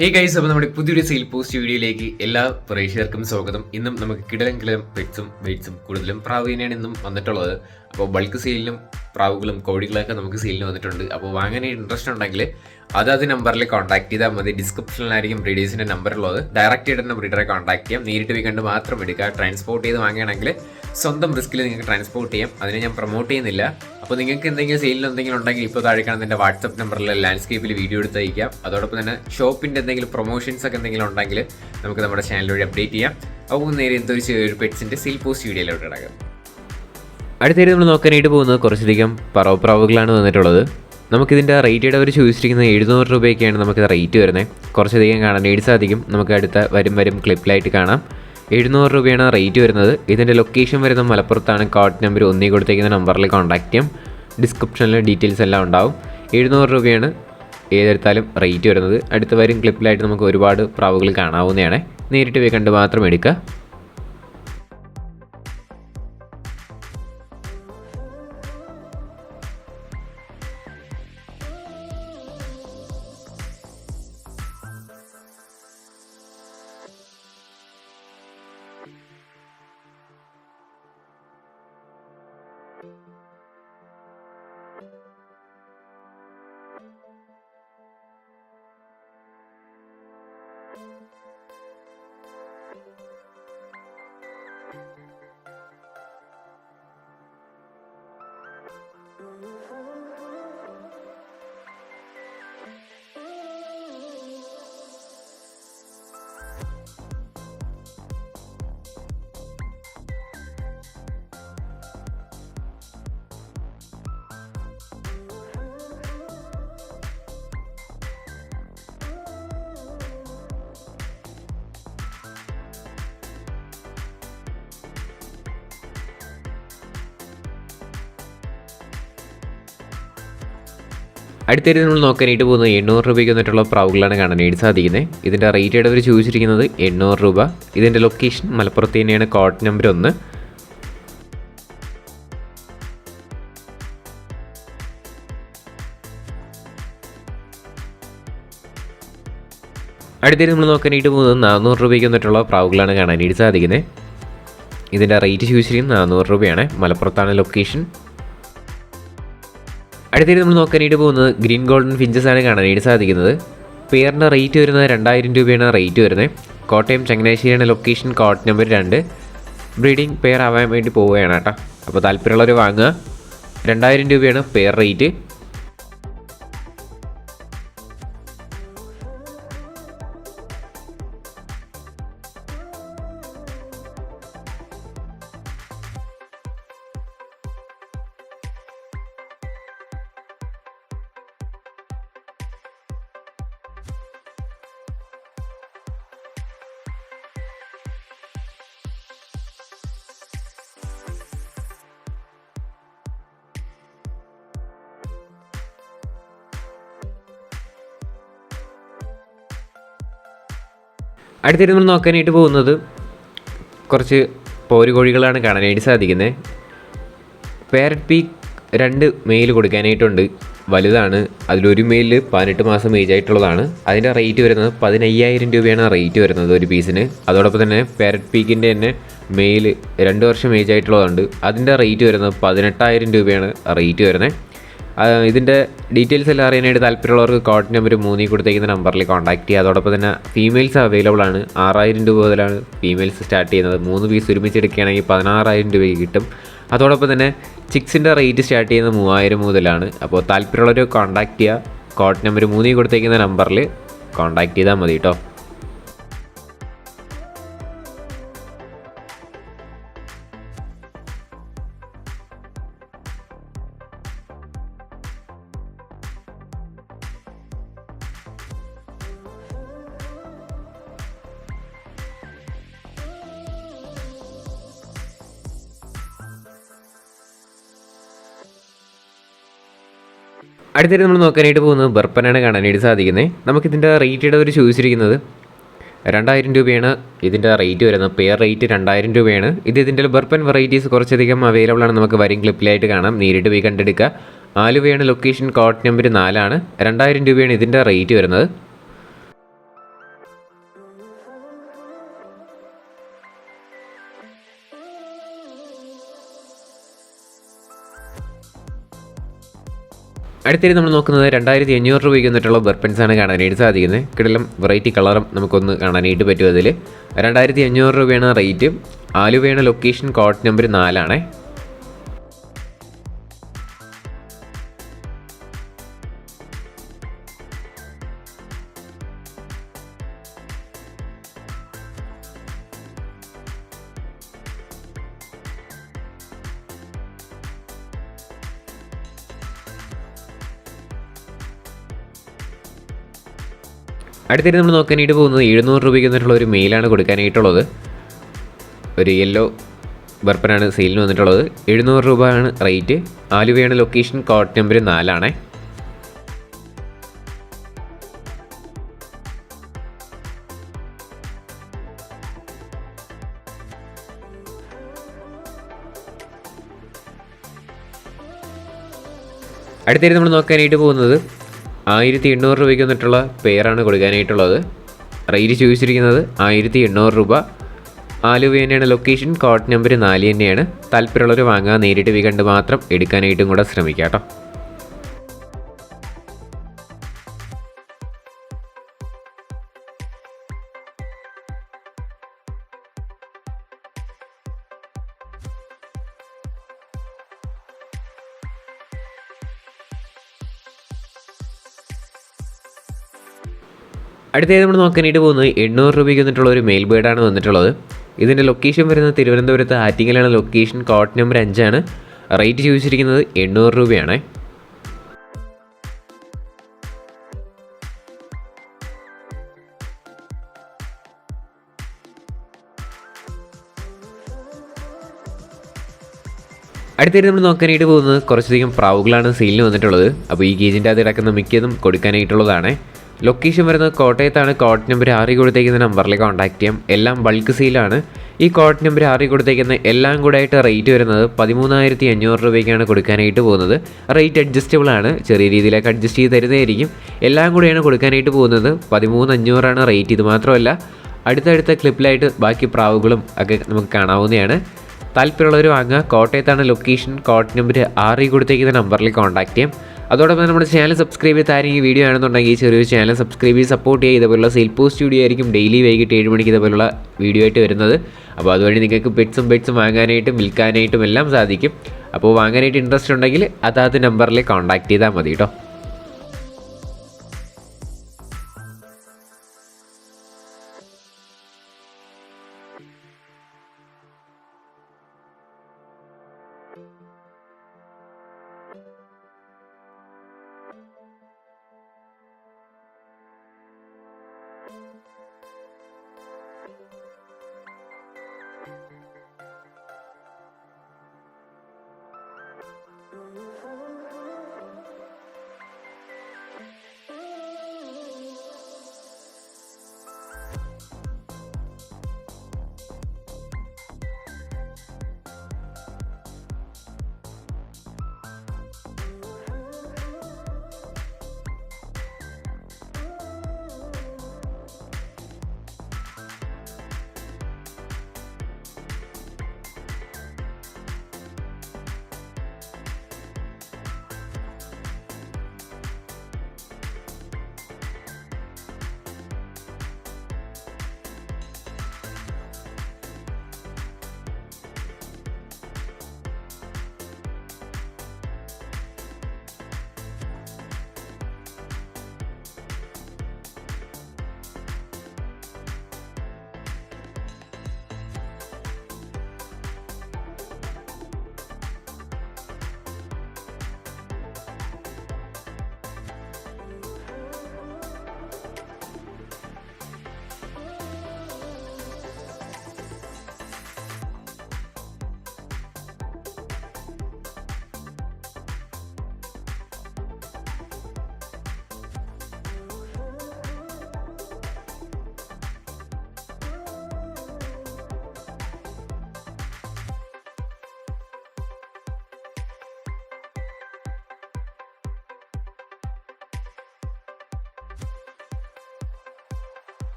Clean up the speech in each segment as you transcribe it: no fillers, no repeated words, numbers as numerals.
Hey guys, അപ്പോൾ നമ്മുടെ പുതിയൊരു സെയിൽ പോസ്റ്റ് വീഡിയോയിലേക്ക് എല്ലാ പ്രേക്ഷകർക്കും സ്വാഗതം. ഇന്നും നമുക്ക് കിടലം പെറ്റ്സും വെയ്റ്റ്സും കൂടുതലും പ്രാവിനെയാണ് ഇന്നും വന്നിട്ടുള്ളത്. അപ്പോൾ ബൾക്ക് സെയിലിനും പ്രാവുകളും കോഴികളൊക്കെ നമുക്ക് സെയിലിന് വന്നിട്ടുണ്ട്. അപ്പോൾ വാങ്ങാൻ ഇൻട്രസ്റ്റ് ഉണ്ടെങ്കിൽ അതാത് നമ്പറിൽ കോൺടാക്ട് ചെയ്താൽ മതി. ഡിസ്ക്രിപ്ഷനിലായിരിക്കും ബ്രീഡേഴ്സിൻ്റെ നമ്പർ ഉള്ളത്. ഡയറക്റ്റ് ആയിട്ട് തന്നെ ബ്രീഡറെ കോൺടാക്ട് ചെയ്യാം. നേരിട്ട് പോയി കണ്ട് മാത്രം എടുക്കുക. ട്രാൻസ്പോർട്ട് ചെയ്ത് വാങ്ങുകയാണെങ്കിൽ സ്വന്തം റിസ്കിൽ നിങ്ങൾക്ക് ട്രാൻസ്പോർട്ട് ചെയ്യാം. അതിനെ ഞാൻ പ്രൊമോട്ട് ചെയ്യുന്നില്ല. അപ്പോൾ നിങ്ങൾക്ക് എന്തെങ്കിലും സെയിലിൽ എന്തെങ്കിലും ഉണ്ടെങ്കിൽ ഇപ്പോൾ താഴെ കാണുന്ന എൻ്റെ വാട്സപ്പ് നമ്പറിൽ ലാൻഡ്സ്കേപ്പിൽ വീഡിയോ എടുത്ത് അയക്കാം. അതോടൊപ്പം തന്നെ ഷോപ്പിൻ്റെ എന്തെങ്കിലും പ്രൊമോഷൻസ് ഒക്കെ എന്തെങ്കിലും ഉണ്ടെങ്കിൽ നമുക്ക് നമ്മുടെ ചാനൽ വഴി അപ്ഡേറ്റ് ചെയ്യാം. അപ്പോൾ നേരെ എന്തൊരു പെറ്റ്സിൻ്റെ സെയിൽ പോസ്റ്റ് വീഡിയോയിലോട്ട് കിടക്കാം. അടുത്തായിട്ട് നമ്മൾ നോക്കാനായിട്ട് പോകുന്നത് കുറച്ചധികം പ്രാവുകളാണ് വന്നിട്ടുള്ളത്. നമുക്കിതിൻ്റെ റേറ്റ് അവർ ചോദിച്ചിരിക്കുന്നത് 700 രൂപയൊക്കെയാണ് നമുക്കിത് റേറ്റ് വരുന്നത്. കുറച്ചധികം കാണാനായിട്ട് സാധിക്കും. നമുക്ക് അടുത്ത വരും ക്ലിപ്പിലായിട്ട് കാണാം. 700 രൂപയാണ് റേറ്റ് വരുന്നത്. ഇതിൻ്റെ ലൊക്കേഷൻ വരുന്നത് മലപ്പുറത്താണ്. കോഡ് നമ്പർ 1 കൊടുത്തേക്കുന്ന നമ്പറിൽ കോൺടാക്ട് ചെയ്യാം. ഡിസ്ക്രിപ്ഷനിൽ ഡീറ്റെയിൽസ് എല്ലാം ഉണ്ടാവും. 700 രൂപയാണ് ഏതെടുത്താലും റേറ്റ് വരുന്നത്. അടുത്ത വരും ക്ലിപ്പിലായിട്ട് നമുക്ക് ഒരുപാട് പ്രാവുകൾ കാണാവുന്നതാണ്. നേരിട്ട് പോയി കണ്ട് മാത്രം എടുക്കുക. അടുത്തായിട്ട് നമ്മൾ നോക്കാനായിട്ട് പോകുന്നത് 800 രൂപയ്ക്ക് വന്നിട്ടുള്ള പ്രാവുകളാണ് കാണാനായിട്ട് സാധിക്കുന്നത്. ഇതിൻ്റെ റേറ്റ് ആയിട്ട് അവർ ചോദിച്ചിരിക്കുന്നത് 800 രൂപ. ഇതിൻ്റെ ലൊക്കേഷൻ മലപ്പുറത്ത് തന്നെയാണ്. Code number 1. അടുത്തായിട്ട് നമ്മൾ നോക്കാനായിട്ട് പോകുന്നത് 400 രൂപയ്ക്ക് വന്നിട്ടുള്ള പ്രാവുകളാണ് കാണാനായിട്ട് സാധിക്കുന്നത്. ഇതിൻ്റെ റേറ്റ് ചോദിച്ചിരിക്കുന്നത് 400 രൂപയാണ്. മലപ്പുറത്താണ് ലൊക്കേഷൻ. അടുത്തായിട്ട് നമ്മൾ നോക്കാനായിട്ട് പോകുന്നത് ഗ്രീൻ ഗോൾഡൻ ഫിഞ്ചസ് ആണ് കാണാനായിട്ട് സാധിക്കുന്നത്. പെയറിൻ്റെ റേറ്റ് വരുന്നത് 2000 രൂപയാണ് റേറ്റ് വരുന്നത്. കോട്ടയം ചങ്ങനാശ്ശേരിയാണ് location. Code number 2. Breeding pair ആവാൻ വേണ്ടി പോവുകയാണ് കേട്ടോ. അപ്പോൾ താല്പര്യമുള്ളവർ വാങ്ങുക. 2000 രൂപയാണ് പെയർ റേറ്റ്. അടുത്തായിട്ട് നമ്മൾ നോക്കാനായിട്ട് പോകുന്നത് കുറച്ച് പോരുകോഴികളാണ് കാണാനായിട്ട് സാധിക്കുന്നത്. പാരറ്റ് പീക്ക് 2 മെയിൽ കൊടുക്കാനായിട്ടുണ്ട്. വലുതാണ്. അതിലൊരു മെയിലിൽ 18 മാസം ഏജ് ആയിട്ടുള്ളതാണ്. അതിൻ്റെ റേറ്റ് വരുന്നത് 15000 രൂപയാണ് റേറ്റ് വരുന്നത് ഒരു പീസിന്. അതോടൊപ്പം തന്നെ പാരറ്റ് പീക്കിൻ്റെ തന്നെ മെയിൽ 2 വർഷം ഏജ് ആയിട്ടുള്ളതുണ്ട്. അതിൻ്റെ റേറ്റ് വരുന്നത് 18000 രൂപയാണ് റേറ്റ് വരുന്നത്. ഇതിൻ്റെ ഡീറ്റെയിൽസ് എല്ലാം അറിയാനായിട്ട് താല്പര്യമുള്ളവർക്ക് കോഡ് നമ്പർ 3 കൊടുത്തേക്കുന്ന നമ്പറിൽ കോൺടാക്ട് ചെയ്യുക. അതോടൊപ്പം തന്നെ ഫീമെയിൽസ് അവൈലബിൾ ആണ്. 6000 രൂപ മുതലാണ് ഫീമെയിൽസ് സ്റ്റാർട്ട് ചെയ്യുന്നത്. 3 പീസ് ഒരുമിച്ച് എടുക്കുകയാണെങ്കിൽ 16000 രൂപയ്ക്ക് കിട്ടും. അതോടൊപ്പം തന്നെ ചിക്സിൻ്റെ റേറ്റ് സ്റ്റാർട്ട് ചെയ്യുന്നത് 3000 മുതലാണ്. അപ്പോൾ താല്പര്യമുള്ളവർ കോൺടാക്ട് ചെയ്യുക. കോഡ് നമ്പർ 3 കൊടുത്തേക്കുന്ന നമ്പറിൽ കോൺടാക്ട് ചെയ്താൽ മതി കേട്ടോ. അടുത്തായിട്ട് നമ്മൾ നോക്കാനായിട്ട് പോകുന്നത് ബർപ്പനാണ് കാണാനായിട്ട് സാധിക്കുന്നത്. നമുക്കിതിൻ്റെ റേറ്റ് അവർ ചോദിച്ചിരിക്കുന്നത് 2000 രൂപയാണ് ഇതിൻ്റെ റേറ്റ് വരുന്നത്. പെയർ റേറ്റ് 2000 രൂപയാണ്. ഇതിൻ്റെ ബർപ്പൻ വെറൈറ്റീസ് കുറച്ചധികം അവൈലബിൾ ആണ്. നമുക്ക് വരും ക്ലിപ്പിലായിട്ട് കാണാം. നേരിട്ട് പോയി കണ്ടെടുക്കുക. ആലുവയാണ് ലൊക്കേഷൻ. കോഡ് നമ്പർ 4 ആണ്. 2000 രൂപയാണ് ഇതിൻ്റെ റേറ്റ് വരുന്നത്. അടുത്തിടെ നമ്മൾ നോക്കുന്നത് 2500 രൂപയ്ക്ക് വന്നിട്ടുള്ള ബർപ്പൻസാണ് കാണാനായിട്ട് സാധിക്കുന്നത്. കിടലം വെറൈറ്റി കളറും നമുക്കൊന്ന് കാണാനായിട്ട് പറ്റും. അതിൽ 2500 രൂപയാണ് റേറ്റ്. ആലുവയാണ് ലൊക്കേഷൻ, കോഡ് നമ്പർ 4 അടുത്തിടെ നമ്മൾ നോക്കാനായിട്ട് പോകുന്നത് 700 രൂപയ്ക്ക് വന്നിട്ടുള്ള ഒരു മെയിലാണ് കൊടുക്കാനായിട്ടുള്ളത്. ഒരു യെല്ലോ ബർപ്പനാണ് സെയിലിന് വന്നിട്ടുള്ളത്. 700 രൂപയാണ് റേറ്റ്. ആലുവയാണ് ലൊക്കേഷൻ, കോഡ് നമ്പർ 4 അടുത്തിടെ നമ്മൾ നോക്കാനായിട്ട് പോകുന്നത് 1800 രൂപയ്ക്ക് വന്നിട്ടുള്ള പെയറാണ് കൊടുക്കാനായിട്ടുള്ളത്. റേറ്റ് ചോദിച്ചിരിക്കുന്നത് 1800 രൂപ. ആലുവ തന്നെയാണ് ലൊക്കേഷൻ, കോഡ് നമ്പർ 4 തന്നെയാണ്. താല്പര്യമുള്ളവർ വാങ്ങാൻ നേരിട്ട് കണ്ട് മാത്രം എടുക്കാനായിട്ടും കൂടെ ശ്രമിക്കാം കേട്ടോ. അടുത്തത് നമ്മൾ നോക്കാനായിട്ട് പോകുന്നത് 800 രൂപയ്ക്ക് വന്നിട്ടുള്ള ഒരു മെയിൽ ബേർഡാണ് വന്നിട്ടുള്ളത്. ഇതിൻ്റെ ലൊക്കേഷൻ വരുന്നത് തിരുവനന്തപുരത്ത് ആറ്റിങ്ങലാണ് ലൊക്കേഷൻ, കോഡ് നമ്പർ 5 റേറ്റ് ചോദിച്ചിരിക്കുന്നത് 800 രൂപയാണ്. അടുത്തായിട്ട് നമ്മൾ നോക്കാനായിട്ട് പോകുന്നത് കുറച്ചധികം പ്രാവുകളാണ് സെയിലിന് വന്നിട്ടുള്ളത്. അപ്പോൾ ഈ കേജിൻ്റെ അത് കിടക്കുന്ന മിക്കതും കൊടുക്കാനായിട്ടുള്ളതാണ്. ലൊക്കേഷൻ വരുന്നത് കോട്ടയത്താണ്. കോഡ് നമ്പർ 6 കൊടുത്തേക്കുന്ന നമ്പറിൽ കോൺടാക്ട് ചെയ്യാം. എല്ലാം ബൾക്ക് സെയിലാണ്. ഈ കോഡ് നമ്പർ 6 കൊടുത്തേക്കുന്ന എല്ലാം കൂടെ ആയിട്ട് റേറ്റ് വരുന്നത് 13,500 രൂപയ്ക്കാണ് കൊടുക്കാനായിട്ട് പോകുന്നത്. റേറ്റ് അഡ്ജസ്റ്റബിൾ ആണ്. ചെറിയ രീതിയിലൊക്കെ അഡ്ജസ്റ്റ് ചെയ്ത് തരുന്നതായിരിക്കും. എല്ലാം കൂടെയാണ് കൊടുക്കാനായിട്ട് പോകുന്നത്. 13,500 റേറ്റ്. ഇത് മാത്രമല്ല, അടുത്തടുത്ത ക്ലിപ്പിലായിട്ട് ബാക്കി പ്രാവുകളും ഒക്കെ നമുക്ക് കാണാവുന്നതാണ്. താല്പര്യമുള്ളവർ വാങ്ങുക. കോട്ടയത്താണ് ലൊക്കേഷൻ, കോഡ് നമ്പർ 6 കൊടുത്തേക്കുന്ന നമ്പറിൽ കോൺടാക്ട് ചെയ്യാം. അതോടൊപ്പം നമ്മുടെ ചാനൽ സബ്സ്ക്രൈബ് ചെയ്ത് താരം ഈ വീഡിയോ ആണെന്നുണ്ടെങ്കിൽ ചെറിയൊരു ചാനൽ സബ്സ്ക്രൈബ് ചെയ്ത് സപ്പോർട്ട് ചെയ്യുക. ഇതുപോലുള്ള സെയിൽ പോസ്റ്റ് വീഡിയോ ആയിരിക്കും ഡെയിലി വൈകിട്ട് 7 മണിക്ക് ഇതുപോലുള്ള വീഡിയോ ആയിട്ട് വരുന്നത്. അപ്പോൾ അതുവഴി നിങ്ങൾക്ക് പെറ്റ്സും വാങ്ങാനായിട്ടും വിൽക്കാനായിട്ടും എല്ലാം സാധിക്കും. അപ്പോൾ വാങ്ങാനായിട്ട് ഇൻട്രസ്റ്റ് ഉണ്ടെങ്കിൽ അതാത് നമ്പറിൽ കോൺടാക്ട് ചെയ്താൽ മതി കേട്ടോ.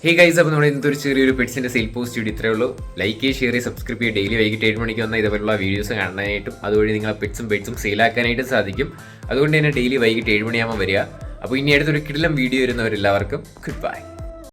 ഹേ ഗൈസ്, അപ്പോൾ നമ്മുടെ ഇന്നത്തെ ഒരു ചെറിയൊരു പെറ്റ്സിൻ്റെ സെയിൽ പോസ്റ്റ് വീഡിയോ ഇത്രയേ ഉള്ളൂ. ലൈക്ക് ചെയ്യുക, ഷെയർ ചെയ്യുക, സബ്സ്ക്രൈബ് ചെയ്യുക. ഡെയിലി വൈകിട്ട് 7 മണിക്ക് വന്ന ഇതുപോലുള്ള വീഡിയോസ് കാണാനായിട്ടും അതുവഴി നിങ്ങളെ പെറ്റ്സും സെയിലാക്കാനായിട്ടും സാധിക്കും. അതുകൊണ്ട് തന്നെ ഡെയിലി വൈകിട്ട് 7 മണിയാകുമ്പോൾ വരിക. അപ്പോൾ ഇനി അടുത്തൊരു കിടിലം വീഡിയോ വരുന്നവരെല്ലാവർക്കും ഗുഡ് ബൈ.